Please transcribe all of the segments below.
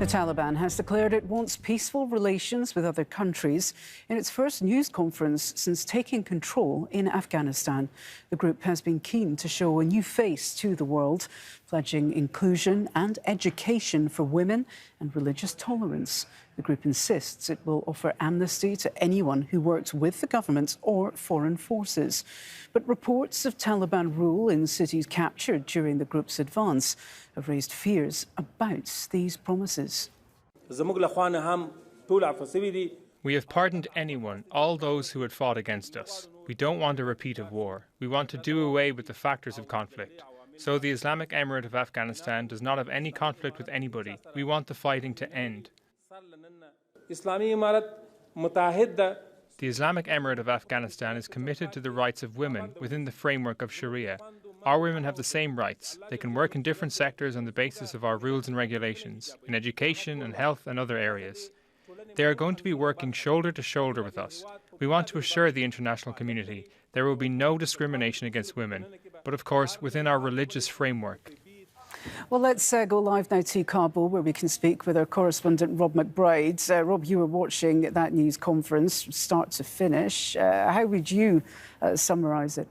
The Taliban has declared it wants peaceful relations with other countries in its first news conference since taking control in Afghanistan. The group has been keen to show a new face to the world, pledging inclusion and education for women and religious tolerance. The group insists it will offer amnesty to anyone who works with the government or foreign forces. But reports of Taliban rule in cities captured during the group's advance have raised fears about these promises. We have pardoned anyone, all those who had fought against us. We don't want a repeat of war. We want to do away with the factors of conflict. So the Islamic Emirate of Afghanistan does not have any conflict with anybody. We want the fighting to end. The Islamic Emirate of Afghanistan is committed to the rights of women within the framework of Sharia. Our women have the same rights. They can work in different sectors on the basis of our rules and regulations, in education and health and other areas. They are going to be working shoulder to shoulder with us. We want to assure the international community there will be no discrimination against women, but of course within our religious framework. Well, let's go live now to Kabul, where we can speak with our correspondent Rob McBride. Rob, you were watching that news conference start to finish. How would you summarise it?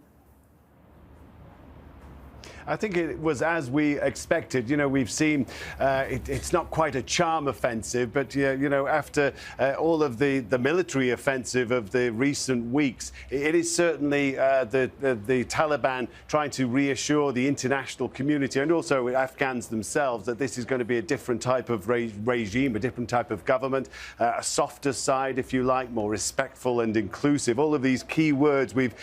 I think it was as we expected. You know, we've seen it's not quite a charm offensive, but you know, after all of the military offensive of the recent weeks, it is certainly the Taliban trying to reassure the international community and also Afghans themselves that this is going to be a different type of regime, a different type of government, a softer side, if you like, more respectful and inclusive. All of these key words we've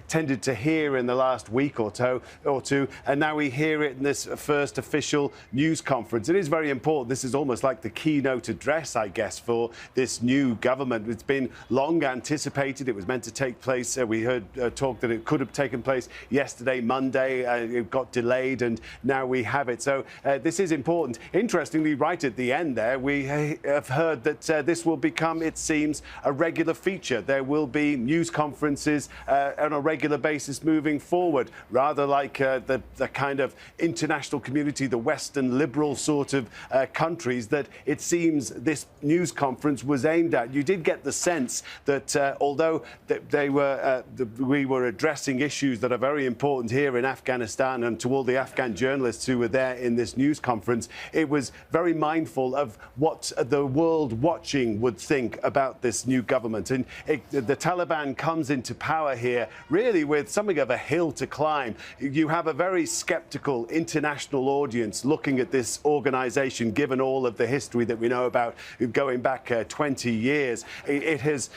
tended to hear in the last week or two. And now we hear it in this first official news conference. It is very important. This is almost like the keynote address, I guess, for this new government. It's been long anticipated. It was meant to take place. We heard talk that it could have taken place yesterday, Monday. It got delayed, and now we have it. So this is important. Interestingly, right at the end there, we have heard that this will become, it seems, a regular feature. There will be news conferences on a regular basis moving forward, rather like the kind of international community, the Western liberal sort of countries that it seems this news conference was aimed at. You did get the sense that although we were addressing issues that are very important here in Afghanistan, and to all the Afghan journalists who were there in this news conference, it was very mindful of what the world watching would think about this new government. And the Taliban comes into power here really with something of a hill to climb. You have a very skeptical international audience looking at this organisation, given all of the history that we know about going back 20 years. It has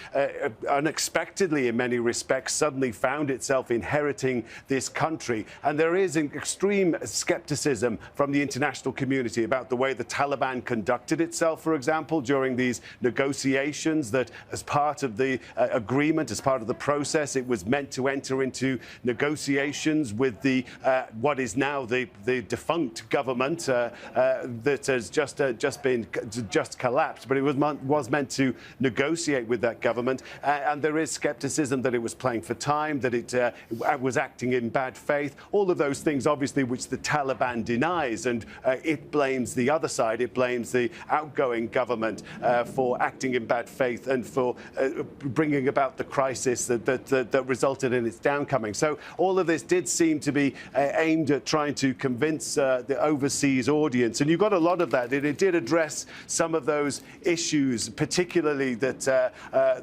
unexpectedly, in many respects, suddenly found itself inheriting this country. And there is an extreme scepticism from the international community about the way the Taliban conducted itself, for example, during these negotiations, that as part of the agreement, as part of the process, it was meant to enter into negotiations with the what is now the defunct government that has just collapsed, but it was meant to negotiate with that government, and there is scepticism that it was playing for time, that it was acting in bad faith. All of those things, obviously, which the Taliban denies, and it blames the other side. It blames the outgoing government for acting in bad faith and for bringing about the crisis that resulted in its downcoming. So all of this did seem to be aimed at trying to convince the overseas audience, and you got a lot of that. It did address some of those issues, particularly that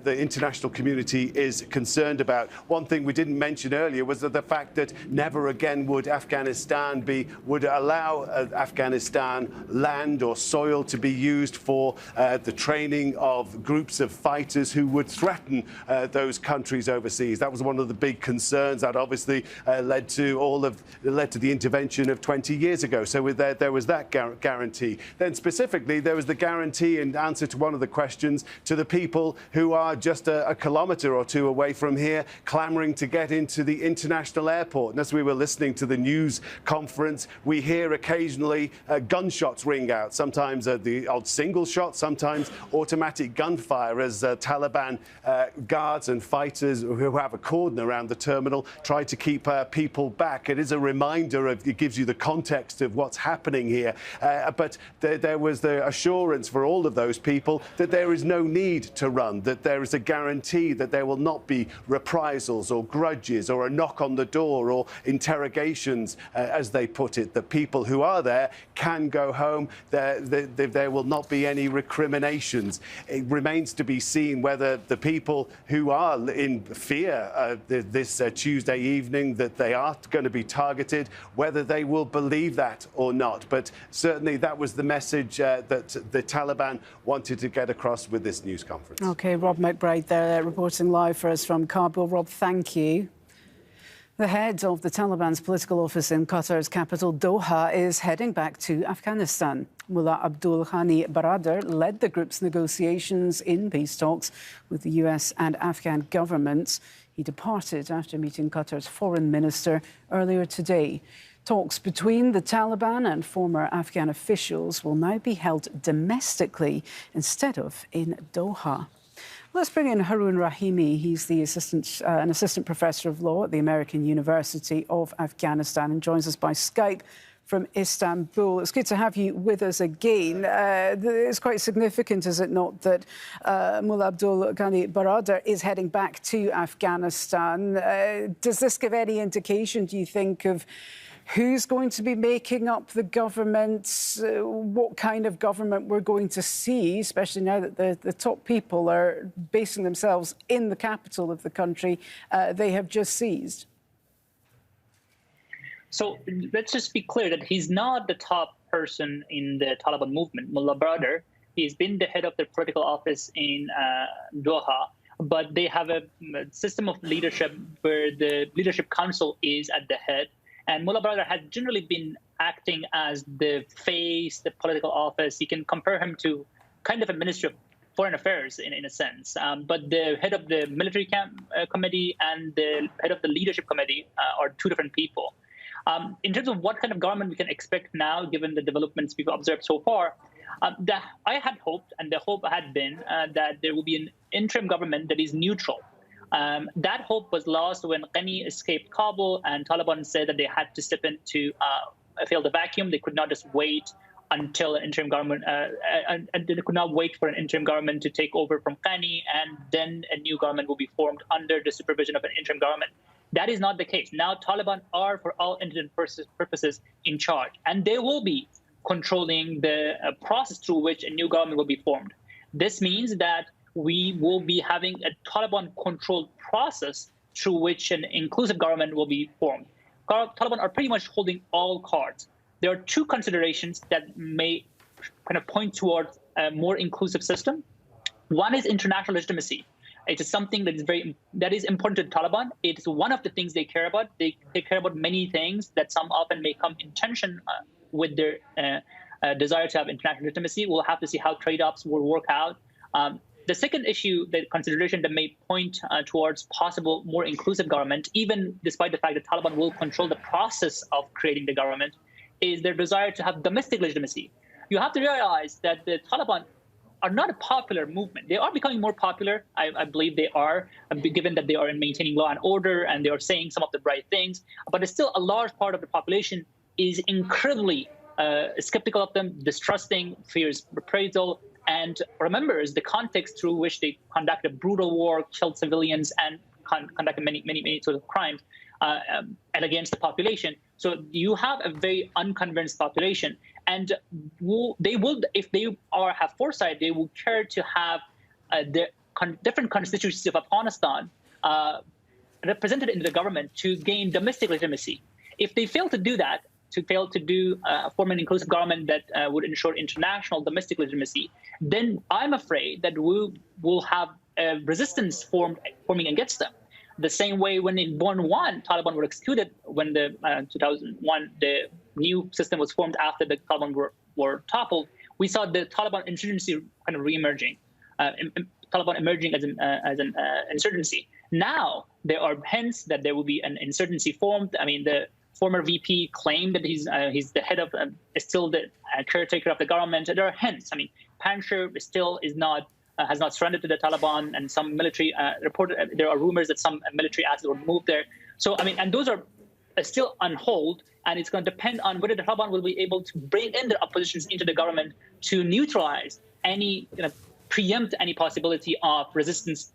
the international community is concerned about. One thing we didn't mention earlier was the fact that never again would allow Afghanistan land or soil to be used for the training of groups of fighters who would threaten those countries overseas. That was one of the big concerns that obviously led to the intervention of 20 years ago. So there was that guarantee. Then specifically, there was the guarantee, in answer to one of the questions, to the people who are just a kilometre or two away from here, clamouring to get into the international airport. And as we were listening to the news conference, we hear occasionally gunshots ring out, sometimes the odd single shot, sometimes automatic gunfire, as Taliban guards and fighters who have a cordon around the terminal try to keep people back. It is a reminder of, it gives you the context of what's happening here. But there was the assurance for all of those people that there is no need to run, that there is a guarantee that there will not be reprisals or grudges or a knock on the door or interrogations, as they put it. The people who are there can go home. There will not be any recriminations. It remains to be seen whether the people who are in fear this Tuesday evening that they are going to be targeted, whether they will believe that or not. But certainly that was the message that the Taliban wanted to get across with this news conference. OK, Rob McBride there reporting live for us from Kabul. Rob, thank you. The head of the Taliban's political office in Qatar's capital, Doha, is heading back to Afghanistan. Mullah Abdul Ghani Baradar led the group's negotiations in peace talks with the US and Afghan governments. He departed after meeting Qatar's foreign minister earlier today. Talks between the Taliban and former Afghan officials will now be held domestically instead of in Doha. Let's bring in Haroon Rahimi. He's an assistant professor of law at the American University of Afghanistan and joins us by Skype from Istanbul. It's good to have you with us again. It's quite significant, is it not, that Mullah Abdul Ghani Baradar is heading back to Afghanistan. Does this give any indication, do you think, of who's going to be making up the government, what kind of government we're going to see, especially now that the top people are basing themselves in the capital of the country they have just seized? So let's just be clear that he's not the top person in the Taliban movement, Mullah Baradar. He's been the head of the political office in Doha, but they have a system of leadership where the leadership council is at the head. And Mullah Baradar has generally been acting as the face, the political office. You can compare him to kind of a Ministry of Foreign Affairs in a sense. But the head of the military committee and the head of the leadership committee are two different people. In terms of what kind of government we can expect now, given the developments we've observed so far, I had hoped, and the hope had been, that there will be an interim government that is neutral. That hope was lost when Ghani escaped Kabul and Taliban said that they had to step in to fill the vacuum. They could not just wait until an interim government, and they could not wait for an interim government to take over from Ghani, and then a new government will be formed under the supervision of an interim government. That is not the case. Now Taliban are, for all intents and purposes, in charge, and they will be controlling the process through which a new government will be formed. This means that we will be having a Taliban-controlled process through which an inclusive government will be formed. Taliban are pretty much holding all cards. There are two considerations that may kind of point towards a more inclusive system. One is international legitimacy. It is something that is important to the Taliban. It is one of the things they care about. They care about many things that some often may come in tension with their desire to have international legitimacy. We'll have to see how trade-offs will work out. The second issue, the consideration that may point towards possible more inclusive government, even despite the fact that Taliban will control the process of creating the government, is their desire to have domestic legitimacy. You have to realize that the Taliban are not a popular movement. They are becoming more popular. I believe they are, given that they are maintaining law and order and they are saying some of the right things. But it's still a large part of the population is incredibly skeptical of them, distrusting, fears reprisal, and remembers the context through which they conducted brutal war, killed civilians, and conducted many sort of crimes and against the population. So you have a very unconvinced population, and they will, if they have foresight, they will care to have the different constituencies of Afghanistan represented in the government to gain domestic legitimacy. If they fail to do that, form an inclusive government that would ensure international domestic legitimacy, then I'm afraid that we will have a resistance forming against them. The same way when in Born 1, Taliban were executed when the 2001, the new system was formed after the Taliban were toppled, we saw the Taliban insurgency kind of re-emerging, Taliban emerging as an insurgency. Now there are hints that there will be an insurgency formed. I mean, the former VP claimed that he's the head of, still the caretaker of the government. There are hints. I mean, Panjshir still is not, has not surrendered to the Taliban, and some military there are rumors that some military assets were moved there. So, I mean, and those are still on hold, and it's going to depend on whether the Taliban will be able to bring in their oppositions into the government to neutralize any, preempt any possibility of resistance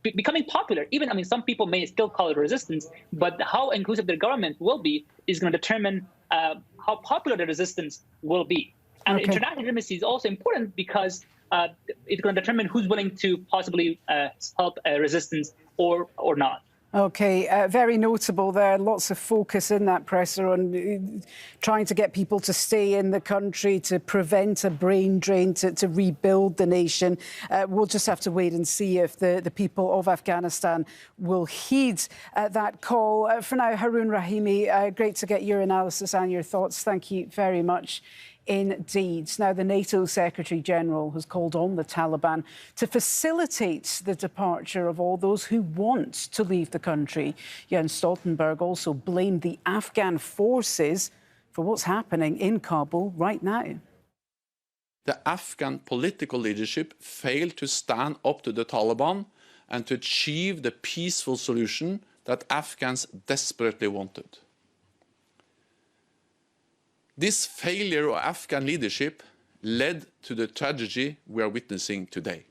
becoming popular. Even, some people may still call it resistance, but how inclusive their government will be is going to determine how popular the resistance will be. And international diplomacy is also important because it's going to determine who's willing to possibly help resistance or not. OK, very notable there. Lots of focus in that presser on trying to get people to stay in the country, to prevent a brain drain, to rebuild the nation. We'll just have to wait and see if the people of Afghanistan will heed that call. For now, Haroon Rahimi, great to get your analysis and your thoughts. Thank you very much indeed. Now, the NATO Secretary-General has called on the Taliban to facilitate the departure of all those who want to leave the country. Jens Stoltenberg also blamed the Afghan forces for what's happening in Kabul right now. The Afghan political leadership failed to stand up to the Taliban and to achieve the peaceful solution that Afghans desperately wanted. This failure of Afghan leadership led to the tragedy we are witnessing today.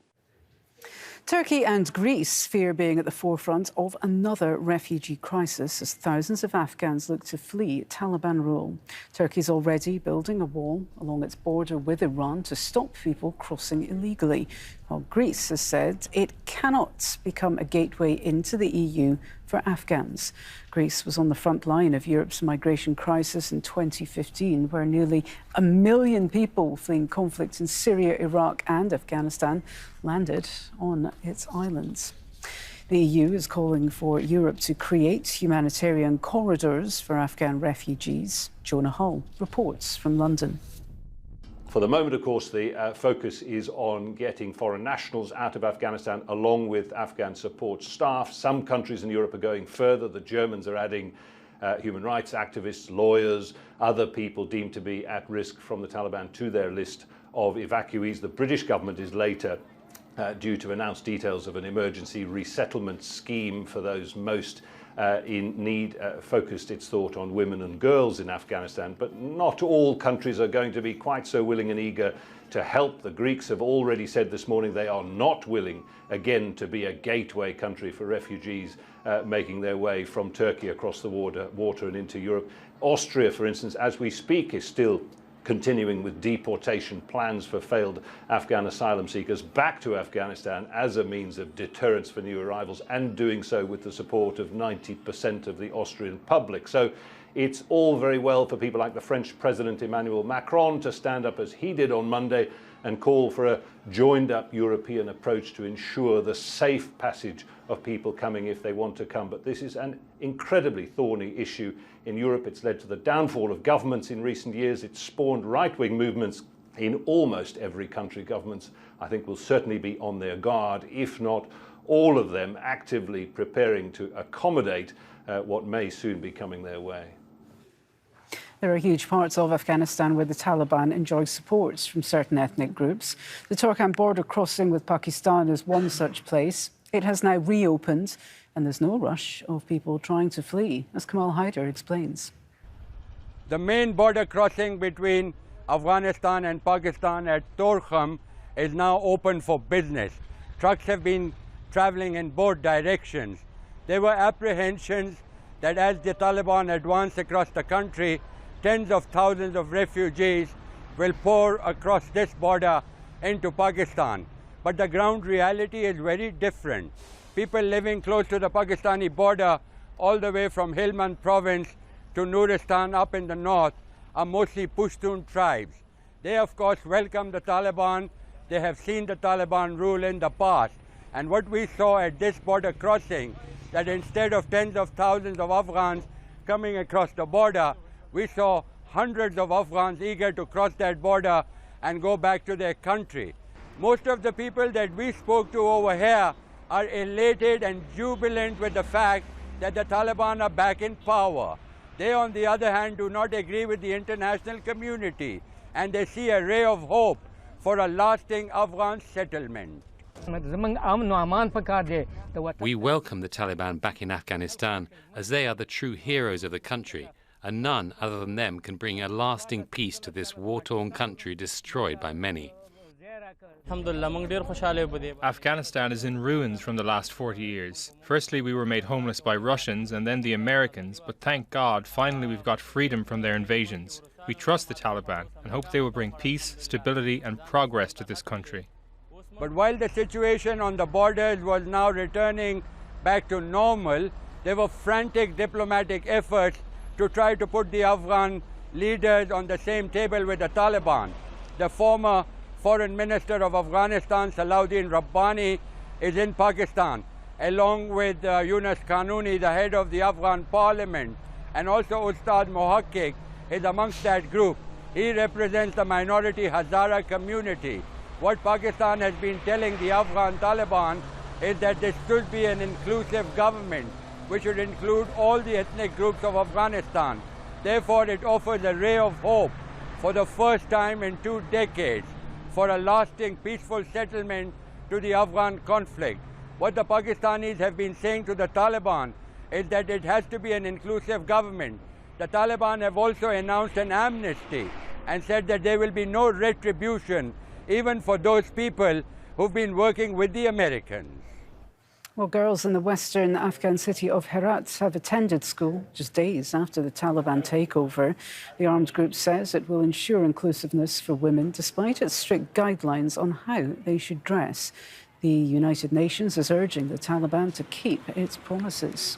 Turkey and Greece fear being at the forefront of another refugee crisis as thousands of Afghans look to flee Taliban rule. Turkey is already building a wall along its border with Iran to stop people crossing illegally, while Greece has said it cannot become a gateway into the EU for Afghans. Greece was on the front line of Europe's migration crisis in 2015, where nearly 1 million people fleeing conflict in Syria, Iraq and Afghanistan landed on its islands. The EU is calling for Europe to create humanitarian corridors for Afghan refugees. Jonah Hull reports from London. For the moment, of course, the focus is on getting foreign nationals out of Afghanistan along with Afghan support staff. Some countries in Europe are going further. The Germans are adding human rights activists, lawyers, other people deemed to be at risk from the Taliban to their list of evacuees. The British government is later due to announce details of an emergency resettlement scheme for those most in need, focused its thought on women and girls in Afghanistan. But not all countries are going to be quite so willing and eager to help. The Greeks have already said this morning they are not willing, again, to be a gateway country for refugees making their way from Turkey across the water and into Europe. Austria, for instance, as we speak, is still continuing with deportation plans for failed Afghan asylum seekers back to Afghanistan as a means of deterrence for new arrivals, and doing so with the support of 90% of the Austrian public. So it's all very well for people like the French President Emmanuel Macron to stand up as he did on Monday and call for a joined-up European approach to ensure the safe passage of people coming if they want to come. But this is an incredibly thorny issue in Europe. It's led to the downfall of governments in recent years. It's spawned right-wing movements in almost every country. Governments, I think, will certainly be on their guard, if not all of them actively preparing to accommodate what may soon be coming their way. There are huge parts of Afghanistan where the Taliban enjoy support from certain ethnic groups. The Torkham border crossing with Pakistan is one such place. It has now reopened, and there's no rush of people trying to flee, as Kamal Haider explains. The main border crossing between Afghanistan and Pakistan at Torkham is now open for business. Trucks have been traveling in both directions. There were apprehensions that as the Taliban advance across the country, tens of thousands of refugees will pour across this border into Pakistan. But the ground reality is very different. People living close to the Pakistani border, all the way from Helmand province to Nuristan up in the north, are mostly Pashtun tribes. They, of course, welcome the Taliban. They have seen the Taliban rule in the past. And what we saw at this border crossing, that instead of tens of thousands of Afghans coming across the border, we saw hundreds of Afghans eager to cross that border and go back to their country. Most of the people that we spoke to over here are elated and jubilant with the fact that the Taliban are back in power. They, on the other hand, do not agree with the international community, and they see a ray of hope for a lasting Afghan settlement. We welcome the Taliban back in Afghanistan as they are the true heroes of the country, and none other than them can bring a lasting peace to this war-torn country destroyed by many. Afghanistan is in ruins from the last 40 years. Firstly, we were made homeless by Russians and then the Americans, but thank God, finally we've got freedom from their invasions. We trust the Taliban and hope they will bring peace, stability and progress to this country. But while the situation on the borders was now returning back to normal, there were frantic diplomatic efforts to try to put the Afghan leaders on the same table with the Taliban. The former Foreign Minister of Afghanistan, Salahuddin Rabbani, is in Pakistan, along with Yunus Qanuni, the head of the Afghan parliament, and also Ustad Mohaqiq is amongst that group. He represents the minority Hazara community. What Pakistan has been telling the Afghan Taliban is that there should be an inclusive government which should include all the ethnic groups of Afghanistan. Therefore, it offers a ray of hope for the first time in 2 decades for a lasting peaceful settlement to the Afghan conflict. What the Pakistanis have been saying to the Taliban is that it has to be an inclusive government. The Taliban have also announced an amnesty and said that there will be no retribution even for those people who've been working with the Americans. Well, girls in the western Afghan city of Herat have attended school just days after the Taliban takeover. The armed group says it will ensure inclusiveness for women despite its strict guidelines on how they should dress. The United Nations is urging the Taliban to keep its promises.